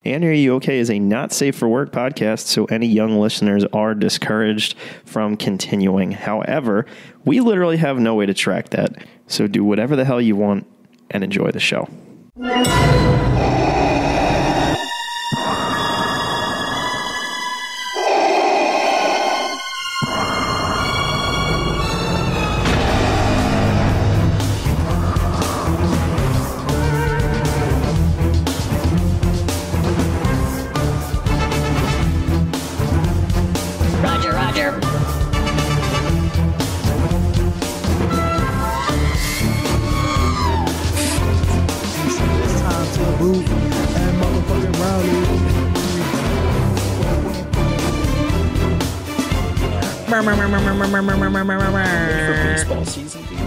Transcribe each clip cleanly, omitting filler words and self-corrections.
And Are You Okay is a not safe for work podcast, so any young listeners are discouraged from continuing. However, we literally have no way to track that, so do whatever the hell you want and enjoy the show. Baseball season, dude. Are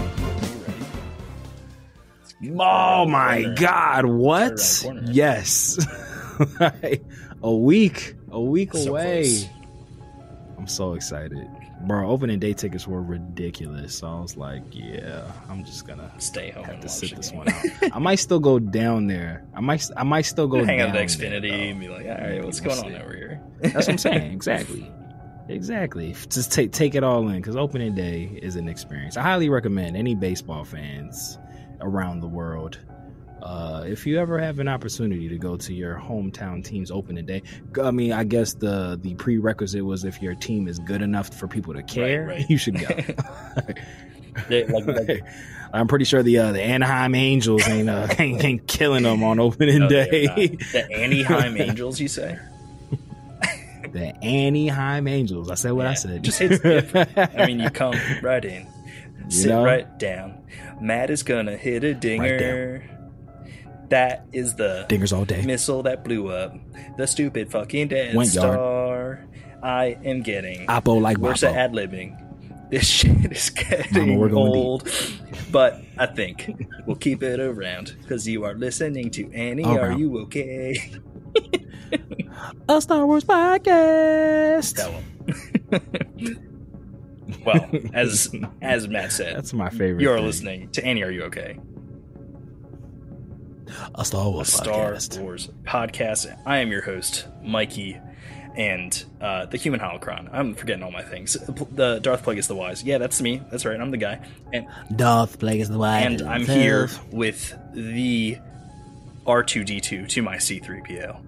you ready? Oh my God! What? Corner, right? Yes, a week away. Close. I'm so excited, bro. Opening day tickets were ridiculous, so I was like, "Yeah, I'm just gonna Stay home have and to watch sit the this game. one out." I might still go down there. I might still go Hang down out to there, Xfinity though. and be like, all right, what's We'll going on see. over here? That's what I'm saying. Exactly. Just take it all in, because opening day is an experience. I highly recommend any baseball fans around the world, if you ever have an opportunity to go to your hometown team's opening day. I mean, I guess the prerequisite was if your team is good enough for people to care, Right. you should go. Like, I'm pretty sure the Anaheim Angels ain't killing them on opening no, they're day. not. The Anaheim Angels, you say? The Anaheim Angels. I said what I Yeah, said. just hits different. I mean, you come right in, sit know? right down. Matt is gonna hit a dinger. That is the Dingers all day. missile that blew up the stupid fucking Death Went yard. Star. I am getting Oppo like worse at Boppo. ad-libbing. This shit is getting we're going old, but I think we'll keep it around because you are listening to Annie. Are Around. you okay? A Star Wars podcast. Tell him. Well, as Matt said, That's my favorite. you are thing. listening to Annie. Are you okay? A Star A Wars Star podcast. Wars podcast. I am your host, Mikey, and the human holocron. I'm forgetting all my things. The Darth Plagueis the Wise. Yeah, that's me. That's right. I'm the guy. And Darth Plagueis the Wise. And I'm here with the R2D2 to my C3PO.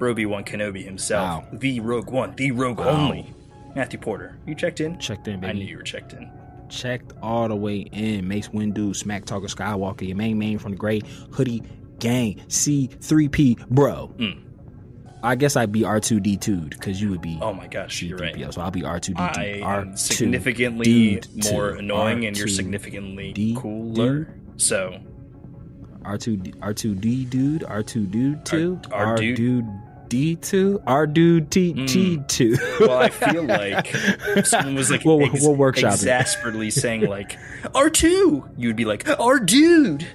Obi-Wan Kenobi himself. Wow. The Rogue One. The Rogue Only. Matthew Porter. You checked in? Checked in, baby. I knew you were checked in. Checked all the way in. Mace Windu, Smack Talker Skywalker, your main from the Grey Hoodie Gang, C3P, bro. I guess I'd be R2D2 because you would be. Oh my gosh, you're right. C3PO, so I'll be R2D2. I am R2D2. significantly more annoying and you're significantly R2D2. cooler. So R2D dude, R2 dude 2, R- R2 D2, R dude T2. well, I feel like if someone was like We'll workshop it. exasperately saying like R2, you'd be like R dude.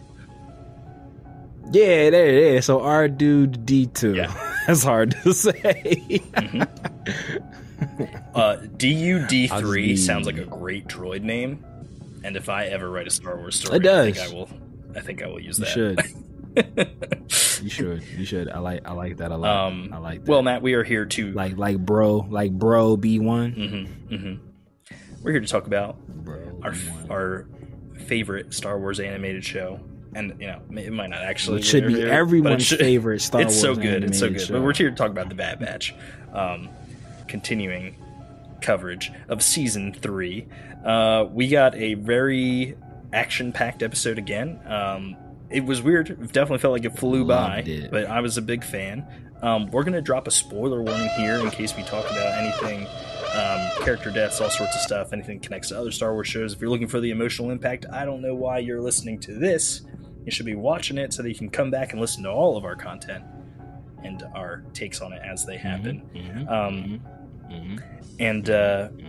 Yeah, there it is. So R dude D2. Yeah. That's hard to say. DUD3 sounds like a great droid name, and if I ever write a Star Wars story, It does. I think I will use You that. should. You should. I like that a lot. I like that. Well, Matt, we are here to like bro B1. we're here to talk about Bro, our favorite Star Wars animated show. And you know, it might not actually. It should be but everyone's favorite Star It's so Wars good. It's so animated good. show. But we're here to talk about the Bad Batch, continuing coverage of season 3. We got a very action-packed episode again. It was weird. It definitely felt like it flew by, but I was a big fan. We're gonna drop a spoiler warning here in case we talk about anything. Character deaths, all sorts of stuff, anything connects to other Star Wars shows. If you're looking for the emotional impact, I don't know why you're listening to this. You should be watching it so that you can come back and listen to all of our content and our takes on it as they happen.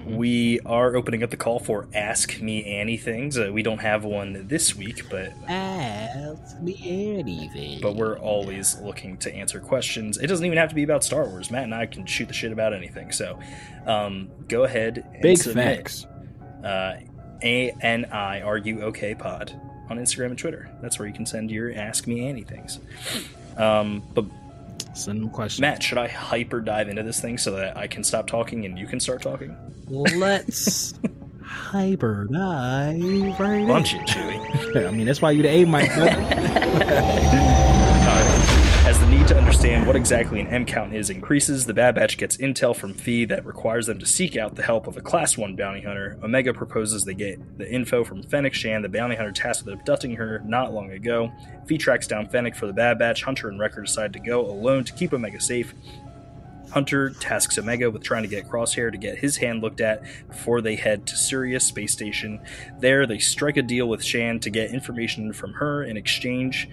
We are opening up the call for Ask Me Anythings. We don't have one this week, but Ask me anything. but we're always looking to answer questions. It doesn't even have to be about Star Wars. Matt and I can shoot the shit about anything. So go ahead and Big submit. facts. ANIRUOK pod on Instagram and Twitter. That's where you can send your Ask Me Anythings. But Send them questions. Matt, should I hyper dive into this thing so that I can stop talking and you can start talking? Let's hyper dive right Bunch it, Chewie. I mean, that's why you the A mic. As the need to understand what exactly an M count is increases, the Bad Batch gets intel from Phee that requires them to seek out the help of a Class 1 bounty hunter. Omega proposes they get the info from Fennec Shan, the bounty hunter tasked with abducting her not long ago. Phee tracks down Fennec for the Bad Batch. Hunter and Wrecker decide to go alone to keep Omega safe. Hunter tasks Omega with trying to get Crosshair to get his hand looked at before they head to Sirius Space Station. There, they strike a deal with Shan to get information from her in exchange,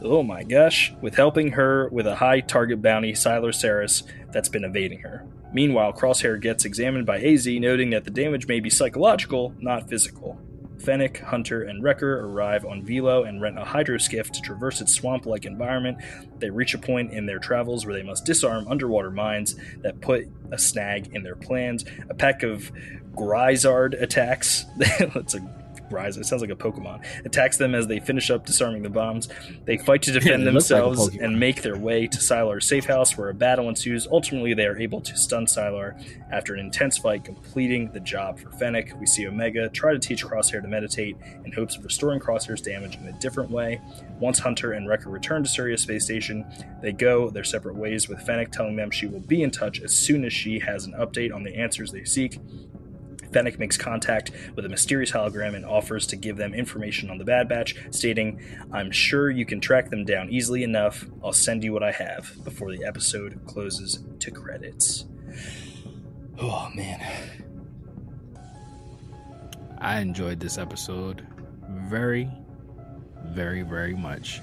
oh my gosh, with helping her with a high target bounty, Siler Saris, that's been evading her. Meanwhile, Crosshair gets examined by AZ, noting that the damage may be psychological, not physical. Fennec, Hunter, and Wrecker arrive on Velo and rent a hydroskiff to traverse its swamp-like environment. They reach a point in their travels where they must disarm underwater mines that put a snag in their plans. A pack of Gryzard attacks. That's a Rise, it sounds like a Pokemon, attacks them as they finish up disarming the bombs. They fight to defend themselves like and make their way to Sylar's safe house, where a battle ensues. Ultimately, they are able to stun Sylar after an intense fight, completing the job for Fennec. We see Omega try to teach Crosshair to meditate in hopes of restoring Crosshair's damage in a different way. Once Hunter and Wrecker return to Sirius Space Station, they go their separate ways, with Fennec telling them she will be in touch as soon as she has an update on the answers they seek. Fennec makes contact with a mysterious hologram and offers to give them information on the Bad Batch, stating, "I'm sure you can track them down easily enough. I'll send you what I have," before the episode closes to credits. Oh, man. I enjoyed this episode very, very, very much.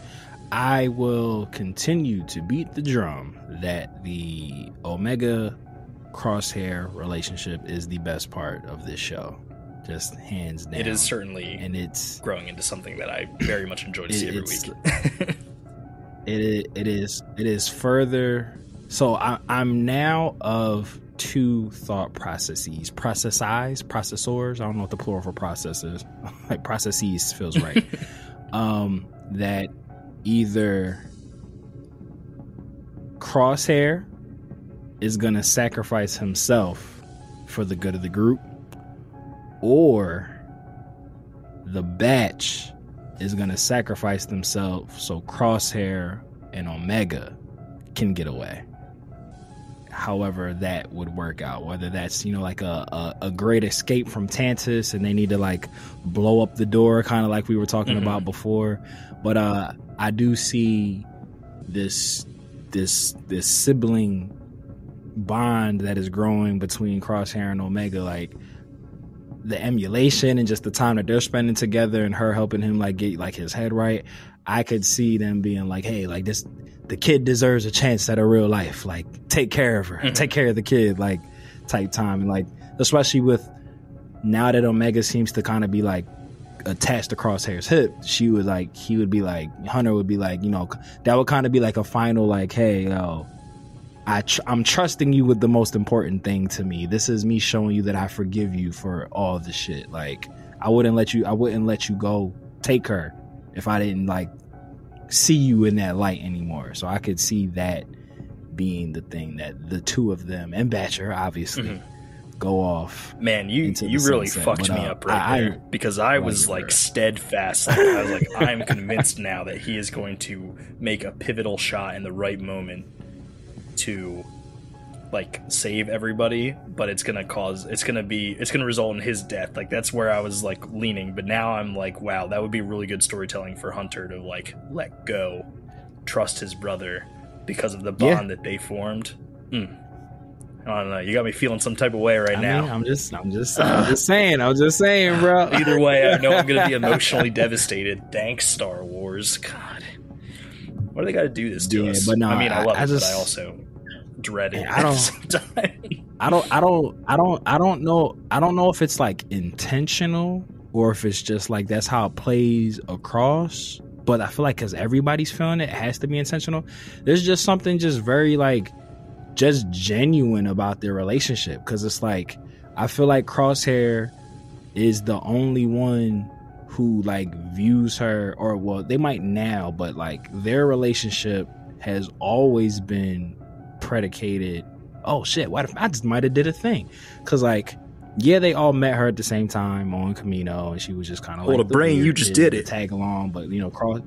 I will continue to beat the drum that the Omega Crosshair relationship is the best part of this show, just hands down. It is certainly, and it's growing into something that I very much enjoy to see every week. It is further. So I'm now of two thought processes: processors. I don't know what the plural for processes. Like processes feels right. That either Crosshair is going to sacrifice himself for the good of the group, or the Batch is going to sacrifice themselves so Crosshair and Omega can get away. However that would work out, whether that's, you know, like a great escape from Tantus and they need to like blow up the door, kind of like we were talking about before. But I do see this sibling bond that is growing between Crosshair and Omega, like the emulation and just the time that they're spending together and her helping him like get like his head right. I could see them being like, hey, like this, the kid deserves a chance at a real life, like take care of her, take care of the kid, like type time. And like, especially with now that Omega seems to kind of be like attached to Crosshair's hip, he would be like, Hunter would be like, you know, that would kind of be like a final like, hey, yo, I'm trusting you with the most important thing to me. This is me showing you that I forgive you for all the shit. Like I wouldn't let you go take her if I didn't like see you in that light anymore. So I could see that being the thing that the two of them and Batcher obviously go off. Man, you really sunset. Fucked me up there, because I was like steadfast. Like, I was like, I'm convinced now that he is going to make a pivotal shot in the right moment to like save everybody, but it's gonna result in his death. Like that's where I was like leaning, but now I'm like, wow, that would be really good storytelling for Hunter to like let go, trust his brother because of the bond that they formed. I don't know, you got me feeling some type of way right now. I'm just saying, bro. Either way, I know I'm gonna be emotionally devastated. Thanks, Star Wars. God, why do they got to do this to us? But no, I mean, I love it, but I also dread it. I don't know if it's like intentional or if it's just like that's how it plays across. But I feel like because everybody's feeling it, it has to be intentional. There's just something just very like just genuine about their relationship, because it's like I feel like Crosshair is the only one who like views her, or well, they might now, but like their relationship has always been predicated. Oh shit! What if I just might have did a thing? Because like, yeah, they all met her at the same time on Camino, and she was just kind of like, "Well, the brain, you just did it." Tag along, but you know, Cross.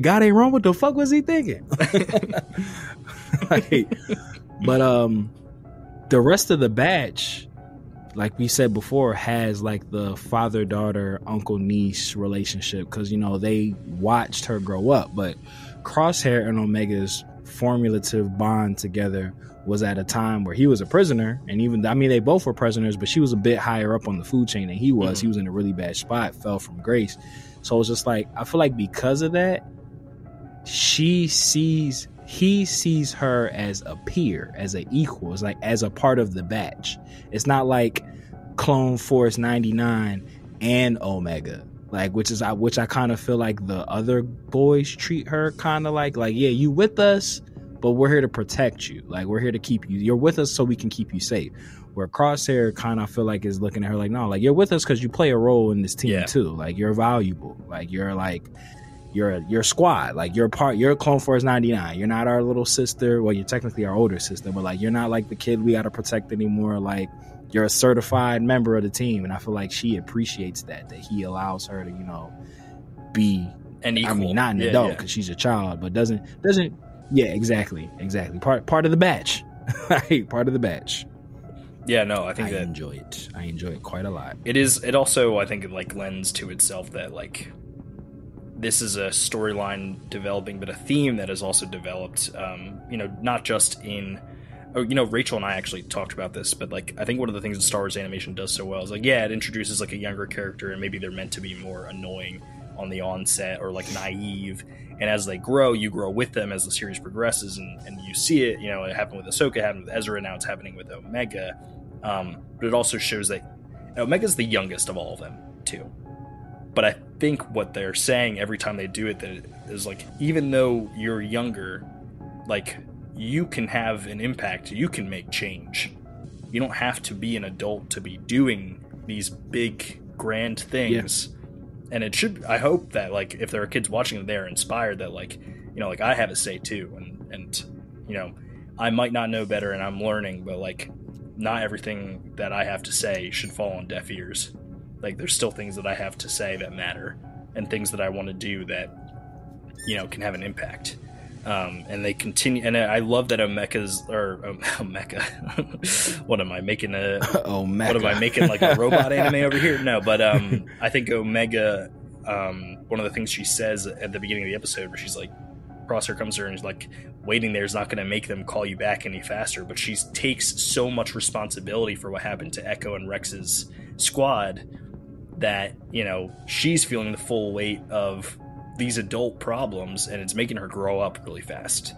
God ain't wrong. What the fuck was he thinking? Like, but the rest of the batch, like we said before, has like the father-daughter, uncle-niece relationship because, you know, they watched her grow up. But Crosshair and Omega's formulative bond together was at a time where he was a prisoner, and even, I mean, they both were prisoners, but she was a bit higher up on the food chain than he was. Mm-hmm. He was in a really bad spot, fell from grace. So it's just like, I feel like because of that, he sees her as a peer, as an equal, it's like as a part of the batch. It's not like Clone Force 99 and Omega, like which I kind of feel like the other boys treat her kind of like yeah, you with us, but we're here to protect you. Like we're here to keep you. You're with us so we can keep you safe. Where Crosshair kind of feel like is looking at her like, no, like you're with us because you play a role in this team too. Like you're valuable. Like you're squad. Like you're Clone Force 99. You're not our little sister. Well, you're technically our older sister, but like you're not like the kid we got to protect anymore. Like you're a certified member of the team, and I feel like she appreciates that he allows her to, you know, be an equal. I mean, not an adult because she's a child, but doesn't. Yeah, exactly. Part of the batch. Part of the batch. Yeah, no, I enjoy it. I enjoy it quite a lot. It also, I think, it like lends to itself that like this is a storyline developing, but a theme that is also developed. You know, not just in. Oh, you know, Rachel and I actually talked about this, but like I think one of the things that Star Wars animation does so well is like, yeah, it introduces like a younger character, and maybe they're meant to be more annoying on the onset or like naive. And as they grow, you grow with them as the series progresses, and you see it. You know, it happened with Ahsoka, it happened with Ezra, now it's happening with Omega. But it also shows that Omega's the youngest of all of them too. But I think what they're saying every time they do it, that it is like, even though you're younger, like you can have an impact, you can make change. You don't have to be an adult to be doing these big, grand things. Yeah. And it should, I hope that like if there are kids watching, they're inspired that like, you know, like I have a say too, and you know, I might not know better and I'm learning, but like not everything that I have to say should fall on deaf ears. Like there's still things that I have to say that matter, and things that I want to do that, you know, can have an impact. And they continue, and I love that Omega. What am I making What am I making like a robot anime over here? No, but I think Omega. One of the things she says at the beginning of the episode, where she's like, Crosshair comes to her and is like, waiting there is not going to make them call you back any faster. But she takes so much responsibility for what happened to Echo and Rex's squad that, you know, she's feeling the full weight of these adult problems, and it's making her grow up really fast.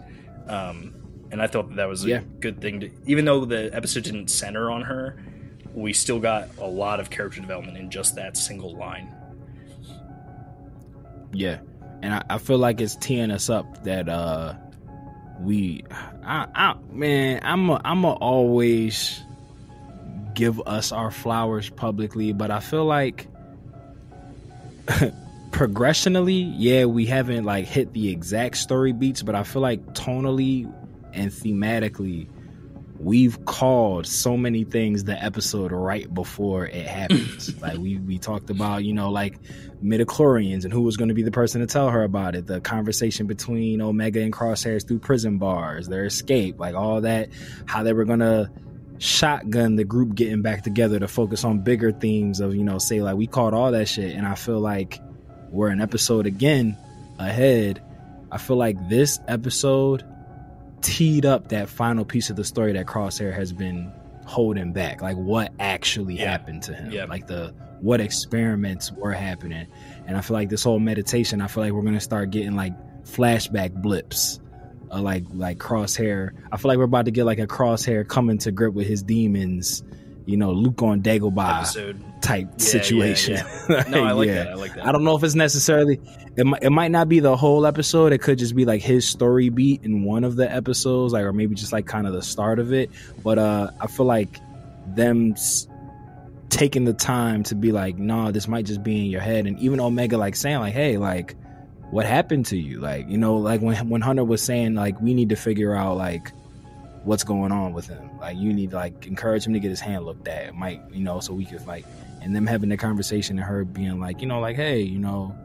And I thought that was a good thing to, even though the episode didn't center on her, we still got a lot of character development in just that single line. Yeah. And I feel like it's teeing us up that I'ma always give us our flowers publicly, but I feel like progressionally, yeah, we haven't like hit the exact story beats, but I feel like tonally and thematically, we've called so many things the episode right before it happens. Like we talked about, you know, like midichlorians and who was going to be the person to tell her about it, the conversation between Omega and Crosshairs through prison bars, their escape, like all that, how they were going to shotgun the group getting back together to focus on bigger themes of, you know, say like we called all that shit. And I feel like we're an episode again ahead. I feel like this episode teed up that final piece of the story that Crosshair has been holding back, like what actually happened to him, like what experiments were happening. And I feel like this whole meditation, I feel like we're gonna start getting like flashback blips, like Crosshair. I feel like we're about to get like a Crosshair coming to grip with his demons, you know, Luke on Dagobah episode type situation. No, I like that. I like that. I don't know if it's necessarily, it might not be the whole episode. It could just be like his story beat in one of the episodes, like, or maybe just like kind of the start of it. But I feel like them taking the time to be like, nah, this might just be in your head. And even Omega like saying like, hey, like what happened to you? Like, you know, like when Hunter was saying, like, we need to figure out, like, what's going on with him. Like, you need to, like, encourage him to get his hand looked at. It might, you know, so we could, like, and them having the conversation and her being like, you know, like, hey, you know,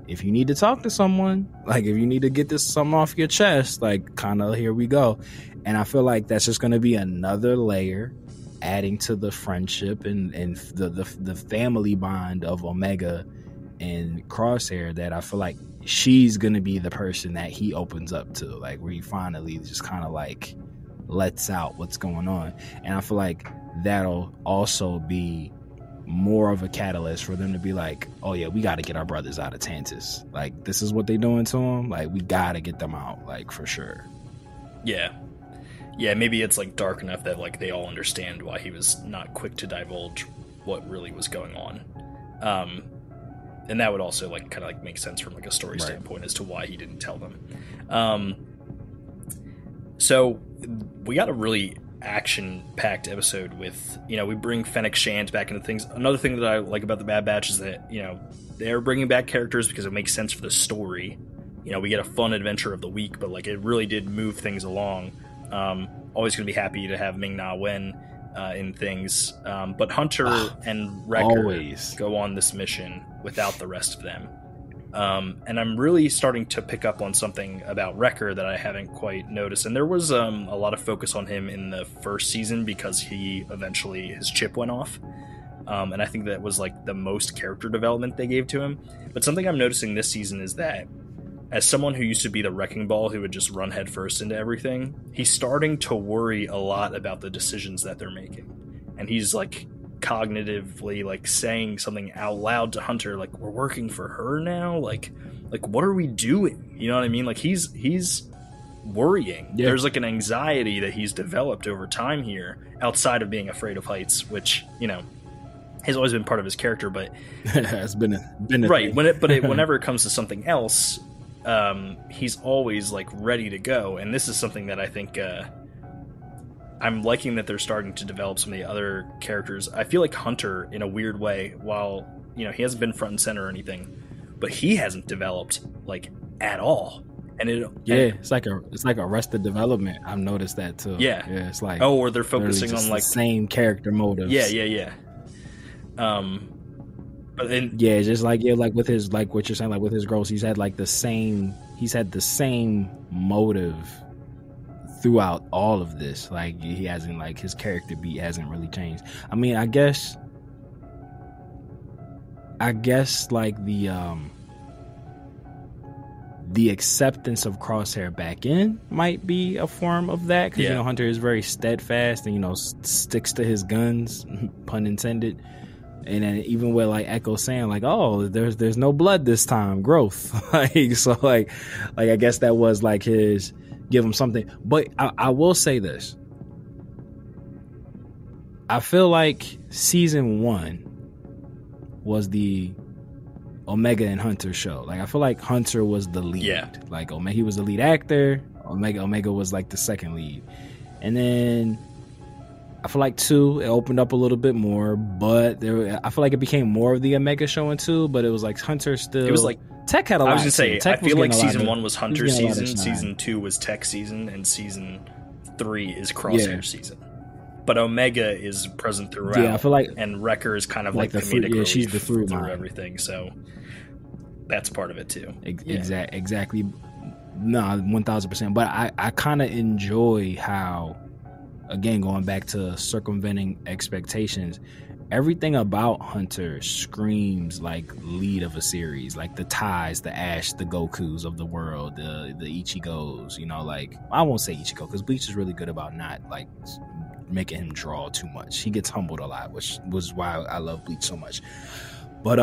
if you need to talk to someone, like, if you need to get this something off your chest, like, kind of, here we go. And I feel like that's just going to be another layer adding to the friendship and the family bond of Omega and Crosshair, that I feel like she's going to be the person that he opens up to, like, where he finally just kind of, like, lets out what's going on. And I feel like that'll also be more of a catalyst for them to be like, oh yeah, we got to get our brothers out of Tantus. Like, this is what they doing to them. Like, we got to get them out, like, for sure. Yeah. Yeah, maybe it's, like, dark enough that, like, they all understand why he was not quick to divulge what really was going on. And that would also, like, kind of, like, make sense from, like, a story standpoint as to why he didn't tell them. So we got a really action-packed episode with, you know, we bring Fennec Shand back into things. Another thing that I like about the Bad Batch is that, you know, they're bringing back characters because it makes sense for the story. You know, we get a fun adventure of the week, but, like, it really did move things along. Always going to be happy to have Ming-Na Wen in things. But Hunter and Wrecker go on this mission without the rest of them. And I'm really starting to pick up on something about Wrecker that I haven't quite noticed. And there was a lot of focus on him in the first season because his chip went off. And I think that was, like, the most character development they gave to him. But something I'm noticing this season is that as someone who used to be the wrecking ball who would just run headfirst into everything, he's starting to worry a lot about the decisions that they're making. And he's, like, cognitively, like, saying something out loud to Hunter, like, we're working for her now? Like what are we doing? You know what I mean? Like, he's worrying. Yeah. There's, like, an anxiety that he's developed over time here, outside of being afraid of heights, which, you know, has always been part of his character, but it's been a right. Whenever it comes to something else, he's always, like, ready to go. And this is something that I think I'm liking, that they're starting to develop some of the other characters. I feel like Hunter, in a weird way, while, you know, he hasn't been front and center or anything, but he hasn't developed, like, at all. And it's like Arrested Development. I've noticed that too. Yeah, it's like, or they're focusing on, like, the same character motives. Yeah. But then, yeah, just like with his, like what you're saying, like with his growth, he's had the same motive throughout all of this. Like, he hasn't, like, his character beat hasn't really changed. I mean, I guess like the acceptance of Crosshair back in might be a form of that, because you know, Hunter is very steadfast and, you know, sticks to his guns, pun intended. And then even with, like, Echo saying, like, oh, there's no blood this time, growth. Like, so, like I guess that was, like, his give him something. But I will say this. I feel like season 1 was the Omega and Hunter show. Like, I feel like Hunter was the lead. Yeah. Like, he was the lead actor. Omega was, like, the second lead. And then I feel like 2, it opened up a little bit more, but I feel like it became more of the Omega show in 2, but it was like Hunter still. It was like Tech had a lot. I was gonna say, I feel like season 1 was Hunter season, season 2 was Tech season, and season 3 is Crosshair season. But Omega is present throughout. Yeah, I feel like, and Wrecker is kind of like the comedic relief she's the through everything. So that's part of it too. Exactly. No, 1000%. But I kind of enjoy how, again, going back to circumventing expectations, everything about Hunter screams like lead of a series, like the Tais, the Ash, the Gokus of the world, the Ichigos, you know, like, I won't say Ichigo because Bleach is really good about not, like, making him draw too much. He gets humbled a lot, which was why I love Bleach so much. But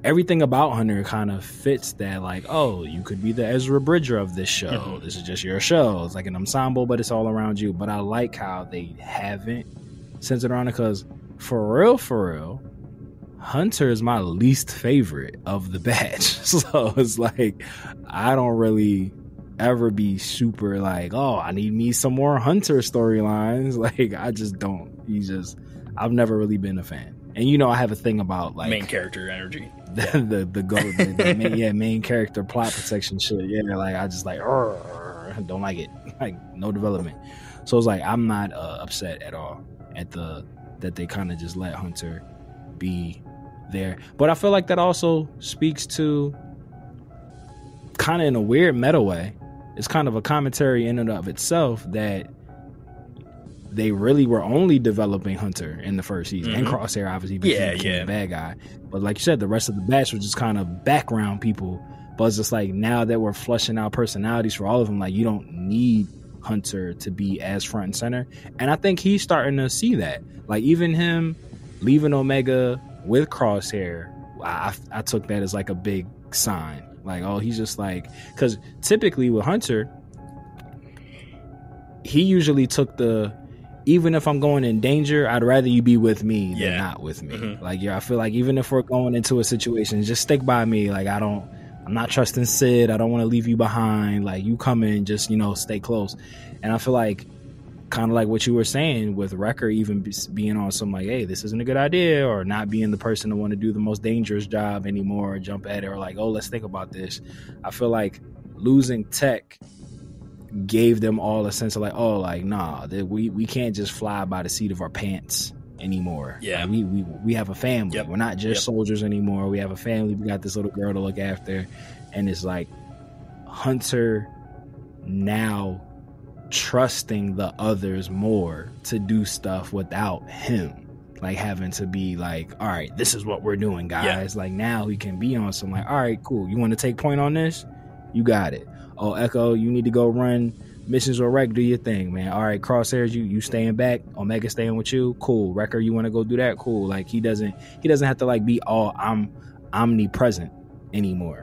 everything about Hunter kind of fits that, like, oh, you could be the Ezra Bridger of this show. Mm-hmm. This is just your show. It's like an ensemble, but it's all around you. But I like how they haven't centered on it, because for real, Hunter is my least favorite of the batch. So it's like, I don't really ever be super like, oh, I need me some more Hunter storylines. Like, I just don't. I've never really been a fan. And you know, I have a thing about like main character energy. the main character plot protection shit. Yeah, like I just like don't like it. Like no development. So it's like I'm not upset at all at that they kind of just let Hunter be there. But I feel like that also speaks to, kind of in a weird meta way, it's kind of a commentary in and of itself that they really were only developing Hunter in the first season, and Crosshair obviously became the bad guy. But like you said, the rest of the batch were just kind of background people. But it's just like now that we're flushing out personalities for all of them, like you don't need Hunter to be as front and center. And I think he's starting to see that. Like even him leaving Omega with Crosshair, I took that as like a big sign. Like, oh, he's just like, because typically with Hunter, he usually took even if I'm going in danger, I'd rather you be with me than not with me. Like, I feel like even if we're going into a situation, just stick by me. Like, I'm not trusting Sid. I don't want to leave you behind. Like, you come in, just, stay close. And I feel like, kind of like what you were saying with Wrecker even being on some like, hey, this isn't a good idea, or not being the person to want to do the most dangerous job anymore, or jump at it, or like, oh, let's think about this. I feel like losing Tech gave them all a sense of like, oh, like, nah, we can't just fly by the seat of our pants anymore. Yeah. Like, we have a family. We're not just soldiers anymore. We have a family. We got this little girl to look after. And it's like Hunter now trusting the others more to do stuff without him, like having to be like, all right, this is what we're doing, guys. Like now he can be on some like, all right, cool, you want to take point on this, you got it. Oh, Echo, you need to go run missions or Wreck, do your thing, man. All right, Crosshairs, you staying back, Omega staying with you, cool. Wrecker, you want to go do that, cool. Like he doesn't have to like be all omnipresent anymore.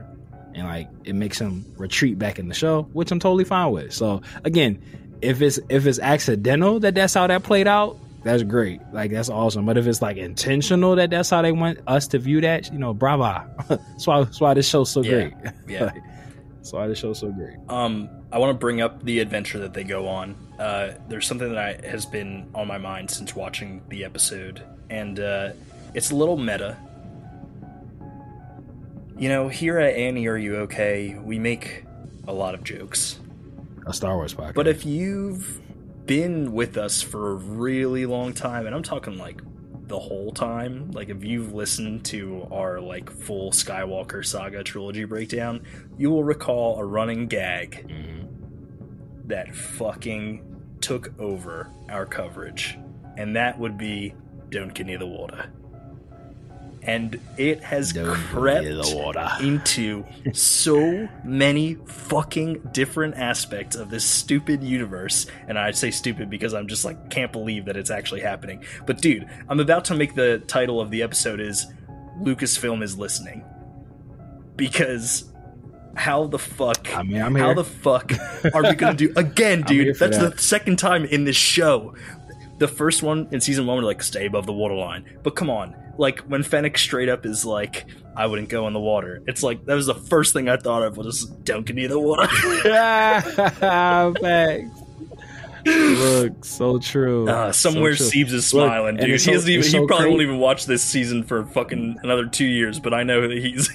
And like it makes him retreat back in the show, which I'm totally fine with. So again, if it's accidental that's how that played out, that's great. Like that's awesome. But if it's like intentional that's how they want us to view that, brava. That's why this show's so great. Yeah. Like, that's why this show's so great. I want to bring up the adventure that they go on. There's something that has been on my mind since watching the episode, and it's a little meta. Here at Annie, Are You Okay? We make a lot of jokes. A Star Wars podcast. But if you've been with us for a really long time, and I'm talking like the whole time, like if you've listened to our like full Skywalker Saga trilogy breakdown, you will recall a running gag that fucking took over our coverage, and that would be "Don't Get Near the Water." And it has crept into so many fucking different aspects of this stupid universe. And I say stupid because I'm just like, can't believe that it's actually happening. But dude, I'm about to make the title of the episode is Lucasfilm is Listening. Because how the fuck, how the fuck are we going to do, again, dude, that's the second time in this show. The first one in season 1, we're like, stay above the waterline. But come on. Like, when Fennec straight up is like, I wouldn't go in the water. It's like, that was the first thing I thought of was, don't get near the water. Thanks. Look, so true. Somewhere so true. Siebes is smiling, dude. He probably won't even watch this season for fucking another 2 years, but I know that he's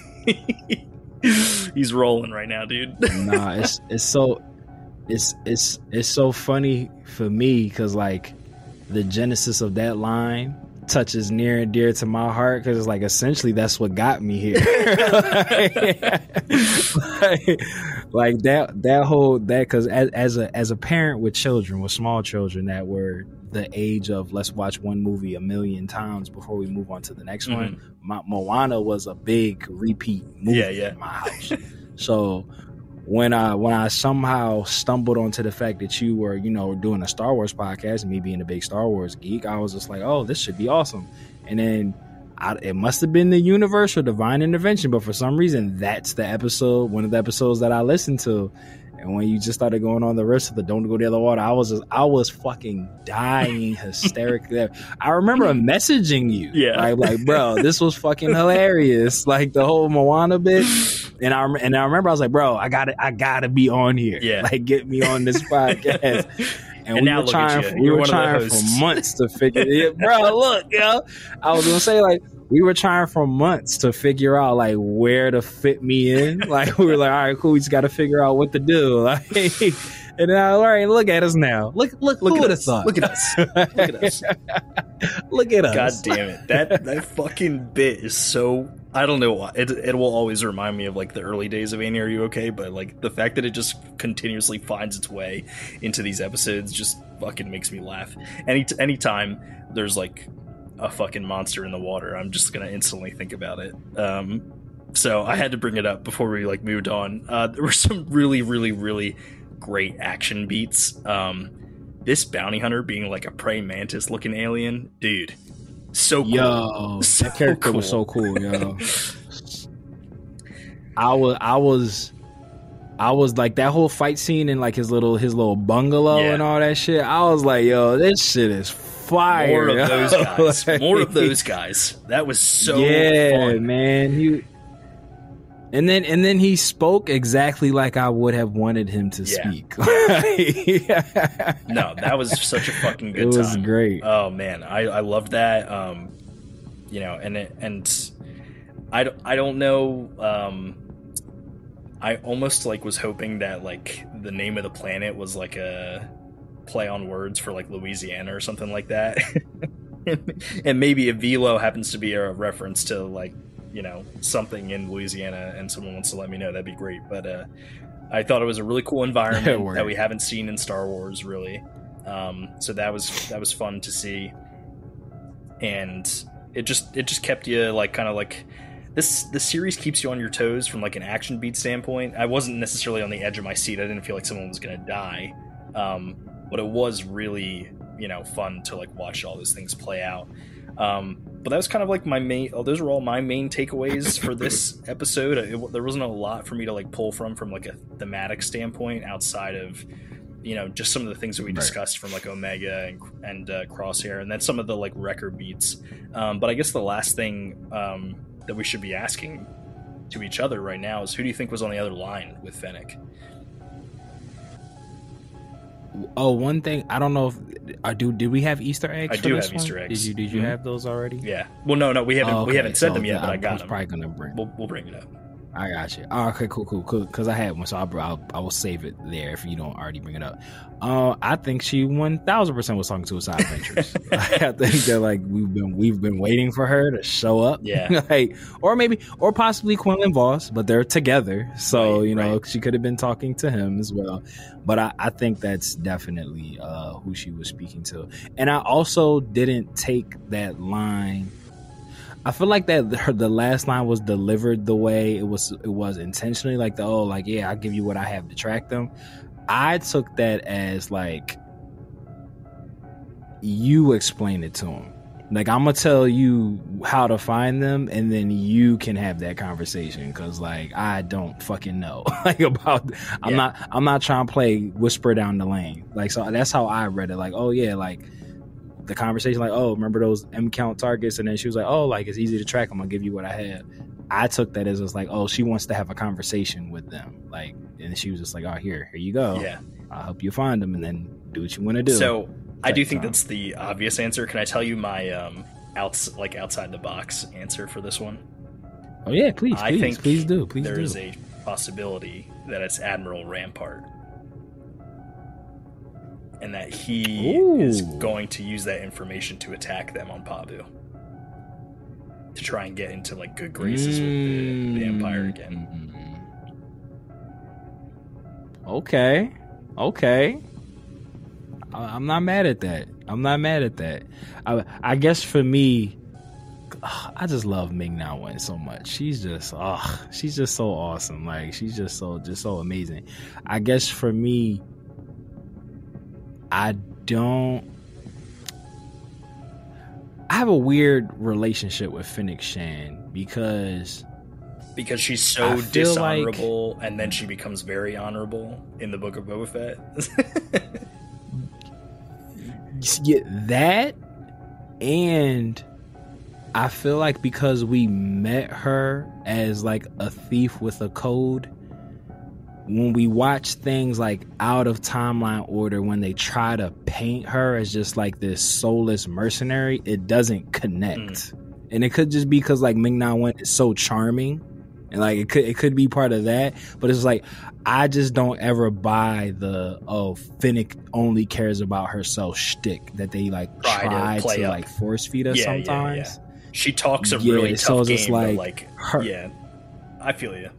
he's rolling right now, dude. Nah, it's so funny for me, because like the genesis of that line touches near and dear to my heart, because it's like essentially that's what got me here. like that whole because as a parent with children, with small children that were the age of let's watch one movie a million times before we move on to the next one, Moana was a big repeat movie in my house. So when I somehow stumbled onto the fact that you were, doing a Star Wars podcast, and me being a big Star Wars geek, I was just like, oh, this should be awesome. And then it must have been the universe or divine intervention, but for some reason, that's one of the episodes that I listened to. And when you just started going on the rest of the Don't Go Near the Water, I was fucking dying hysterically. I remember messaging you. Yeah. Like, bro, this was fucking hilarious. Like the whole Moana bit. And I remember I was like, bro, I gotta be on here. Yeah. Like, get me on this podcast. And now look at you. We were trying for months to figure it. Bro, look, yo. I was gonna say, like, we were trying for months to figure out like where to fit me in. Like, we were like, all right, cool. We just got to figure out what to do. Like, and now, all right, look at us now. Look at us. Look at us. Look at us. Look at us. God damn it. That fucking bit is so, I don't know why. It will always remind me of like the early days of Annie, Are You Okay? But like the fact that it just continuously finds its way into these episodes just fucking makes me laugh. Anytime there's like a fucking monster in the water, I'm just gonna instantly think about it. So I had to bring it up before we like moved on. There were some really, really, really great action beats. This bounty hunter being like a praying mantis looking alien, dude, so cool. Yo, so that character was so cool, yo. I was like, that whole fight scene in like his little bungalow and all that shit. I was like, yo, this shit is fire. More of those guys. More of those guys. That was so fun, man. And then he spoke exactly like I would have wanted him to speak. No, that was such a fucking good time. It was great. Oh man, I loved that. You know, and I don't know. I almost like was hoping that like the name of the planet was like a play on words for like Louisiana or something like that. And maybe if Velo happens to be a reference to like, you know, something in Louisiana and someone wants to let me know, that'd be great. But I thought it was a really cool environment that we haven't seen in Star Wars really. So that was fun to see. And it just kept you like kind of like the series keeps you on your toes from like an action beat standpoint. I wasn't necessarily on the edge of my seat. I didn't feel like someone was going to die. But it was really, you know, fun to like watch all those things play out. But that was kind of like my main. Those were all my main takeaways for this episode. There wasn't a lot for me to like pull from like a thematic standpoint outside of, you know, just some of the things that we discussed from like Omega and Crosshair, and then some of the like record beats. But I guess the last thing that we should be asking to each other right now is, who do you think was on the other line with Fennec? Oh, one thing, I don't know if did we have Easter eggs? I do have Easter eggs. Did you have those already? Yeah. Well, no, we haven't said them yet, but I got them. Probably gonna bring. We'll bring it up. I got you. Oh, okay, cool. Because I had one, so I will save it there if you don't already bring it up. I think she 1000% was talking to Suicide Adventures. I think that like we've been waiting for her to show up. Yeah. Like, or possibly Quinlan Voss, but they're together, so she could have been talking to him as well. But I think that's definitely who she was speaking to. And I also didn't take that line. I feel like that the last line was delivered the way it was intentionally, like I'll give you what I have to track them. I took that as like, you explain it to him. Like, I'm gonna tell you how to find them, and then you can have that conversation, because like I don't fucking know like about. I'm not trying to play whisper down the lane. Like, so that's how I read it. Like, oh yeah, like. The conversation, like, oh, remember those M count targets? And then she was like, oh, like, it's easy to track them. I'll give you what I have. I took that as like, oh, she wants to have a conversation with them. Like, and she was just like, oh, here you go. Yeah. I'll help you find them and then do what you want to do. So I do think that's the obvious answer. Can I tell you my outside the box answer for this one? Oh yeah, please do. There is a possibility that it's Admiral Rampart. And that he is going to use that information to attack them on Pabu, to try and get into like good graces with the Empire again. Okay. I'm not mad at that. I guess for me, I just love Ming-Na Wen so much. She's just so awesome. Like, she's just so amazing. I guess for me, I have a weird relationship with Fennec Shand because she's so dishonorable, like, and then she becomes very honorable in the Book of Boba Fett. Yeah, that, and I feel like because we met her as like a thief with a code, when we watch things like out of timeline order, when they try to paint her as just like this soulless mercenary, it doesn't connect. And it could just be because like Ming-Na Wen is so charming, and like it could be part of that. But it's like I just don't ever buy the Finnick only cares about herself shtick that they like try to like force feed us sometimes. Yeah. She talks a really tough game. It's like her, yeah, I feel you.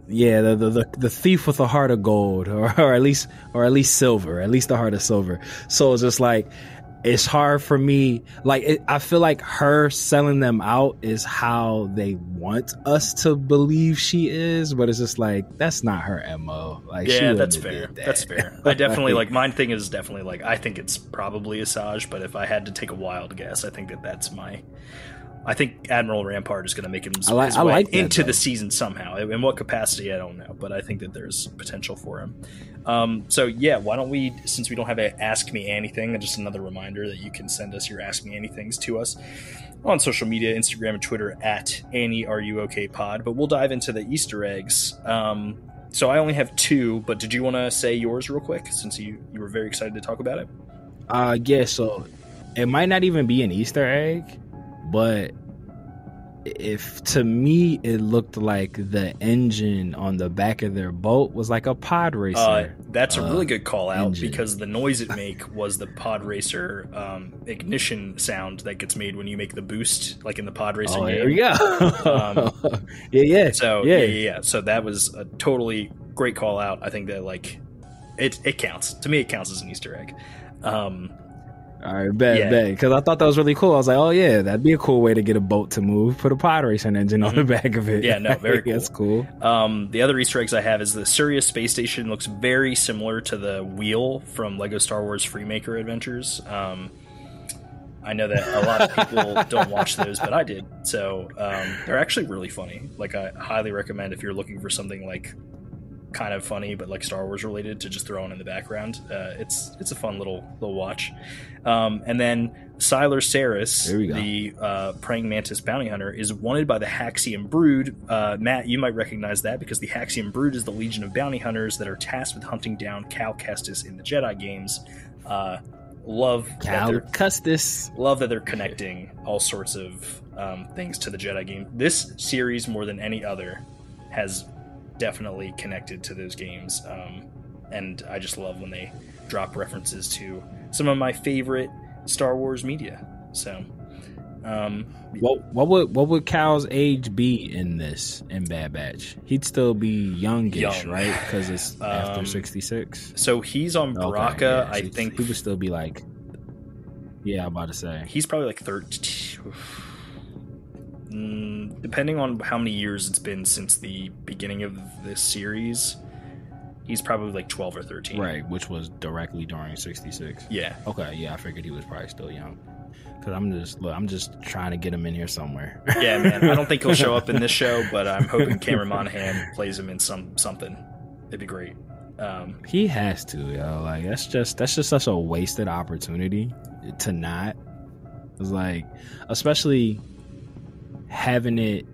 Yeah, the thief with a heart of gold, or at least silver, at least the heart of silver. So it's just like it's hard for me. Like I feel like her selling them out is how they want us to believe she is, but it's just like that's not her MO. Like that's fair. That's fair. I definitely like mine thing is definitely like I think it's probably Asajj, but if I had to take a wild guess, I think that's my. I think Admiral Rampart is going to make his way into the season somehow. In what capacity, I don't know, but I think that there's potential for him. So yeah, why don't we, since we don't have a Ask Me Anything, just another reminder that you can send us your Ask Me Anythings to us on social media, Instagram and Twitter at AnnieAreYouOkPod. But we'll dive into the Easter eggs. So I only have 2, but did you want to say yours real quick, since you were very excited to talk about it? Yeah, so it might not even be an Easter egg, but if to me it looked like the engine on the back of their boat was like a pod racer. That's a really good call out engine. Because the noise it make was the pod racer ignition sound that gets made when you make the boost, like in the pod racing game. There we go. Yeah. So yeah. So that was a totally great call out. I think that like it counts. To me, it counts as an Easter egg. All right, bet. Because I thought that was really cool. I was like, oh, yeah, that'd be a cool way to get a boat to move. Put a pod racing engine on the back of it. Yeah, no, very cool. That's cool. The other Easter eggs I have is the Sirius space station looks very similar to the wheel from LEGO Star Wars Freemaker Adventures. I know that a lot of people don't watch those, but I did. So they're actually really funny. Like, I highly recommend if you're looking for something like kind of funny but like Star Wars related to just throw on in the background. It's a fun little watch. And then Siler Saris, the praying mantis bounty hunter, is wanted by the Haxian Brood. Matt, you might recognize that because the Haxian Brood is the legion of bounty hunters that are tasked with hunting down Cal Kestis in the Jedi games. Love that they're connecting all sorts of things to the Jedi game. This series, more than any other, has definitely connected to those games, and I just love when they drop references to some of my favorite Star Wars media. So what would Cal's age be in Bad Batch? He'd still be youngish, right? Because it's after 66. So he's on Baraka. I think he would still be like, I'm about to say he's probably like 13. Depending on how many years it's been since the beginning of this series, he's probably like 12 or 13. Right, which was directly during 66. Yeah. Okay, yeah, I figured he was probably still young. Because I'm just trying to get him in here somewhere. Yeah, man. I don't think he'll show up in this show, but I'm hoping Cameron Monaghan plays him in something. It'd be great. He has to, yo. Like that's just such a wasted opportunity to not. It's like, especially having it,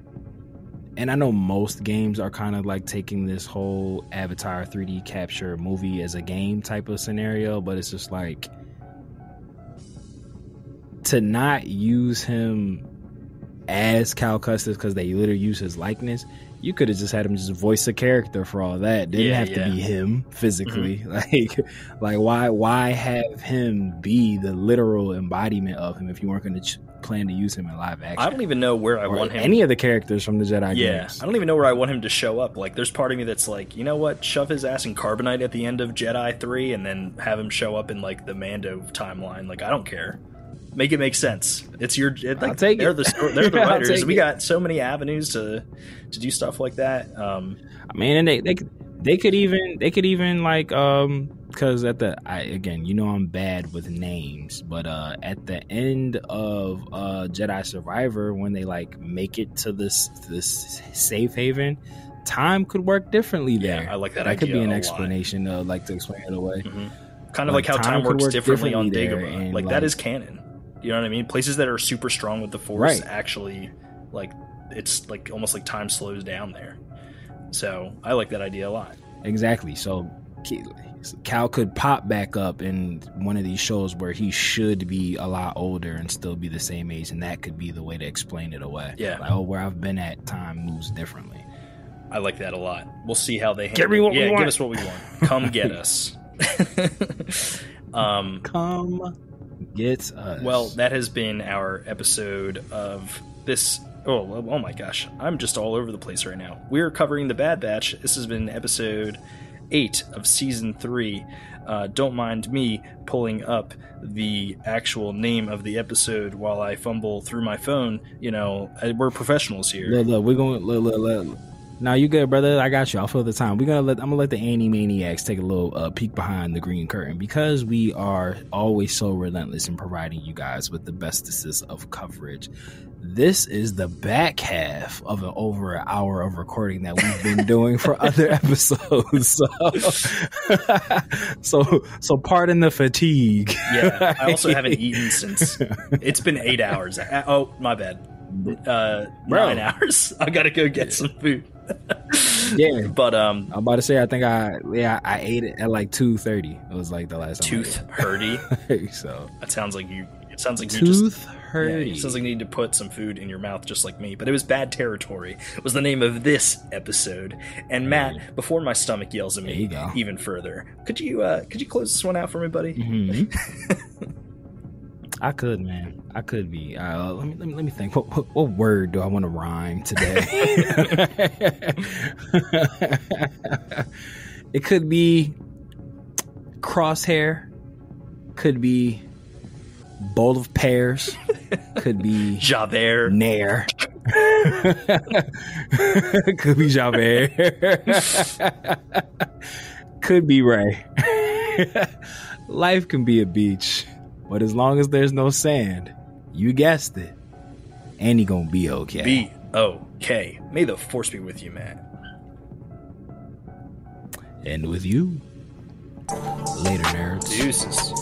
and I know most games are kind of like taking this whole Avatar 3D capture movie as a game type of scenario, but it's just like to not use him as Cal Kestis because they literally use his likeness. You could have just had him just voice a character for all that. Didn't have to be him physically. Mm-hmm. Like why have him be the literal embodiment of him if you weren't going to plan to use him in live action? I don't even know where I want him. Any of the characters from the Jedi games. I don't even know where I want him to show up. Like, there's part of me that's like, you know what? Shove his ass in Carbonite at the end of Jedi 3 and then have him show up in like the Mando timeline. Like, I don't care. Make it make sense. It's your. Like, they're the writers. We got so many avenues to do stuff like that. I mean, and they could even like because again, you know, I'm bad with names, but at the end of Jedi Survivor, when they like make it to this safe haven, time could work differently there. Yeah, I like that. That could be an explanation to explain it away. Mm-hmm. Kind of like how time works differently on Dagobah. Like that is canon. You know what I mean? Places that are super strong with the Force actually, like, it's like almost like time slows down there. So I like that idea a lot. Exactly. So Cal could pop back up in one of these shows where he should be a lot older and still be the same age, and that could be the way to explain it away. Yeah. Like, oh, where I've been at, time moves differently. I like that a lot. We'll see how they handle Give me what we want. Give us what we want. Come get us. Come get us. Well, that has been our episode of this. Oh my gosh. I'm just all over the place right now. We're covering The Bad Batch. This has been episode 8 of season 3. Don't mind me pulling up the actual name of the episode while I fumble through my phone. You know, we're professionals here. Look, we're going look. Now you good, brother. I got you. I'll fill the time. I'm gonna let the Animaniacs take a little peek behind the green curtain, because we are always so relentless in providing you guys with the bestest of coverage. This is the back half of over an hour of recording that we've been doing for other episodes. So pardon the fatigue. Yeah, I also haven't eaten since it's been 8 hours. Oh, my bad. 9 hours. I gotta go get some food. Yeah, but I'm about to say, I think I ate it at like 2:30. It was like the last time. Tooth hurty. So it sounds like you tooth hurty. Yeah, it sounds like you need to put some food in your mouth, just like me. But it was bad territory. Was the name of this episode. And Matt, before my stomach yells at me even further, could you close this one out for me, buddy? Mm-hmm. I could, man. I could be. Let me think. What word do I want to rhyme today? It could be crosshair. Could be bowl of pears. Could be Javert. Nair. Could be Javert. Could be Ray. Life can be a beach. But as long as there's no sand, you guessed it, Annie gonna be okay. Be okay. May the force be with you, Matt. And with you. Later, nerds. Deuces.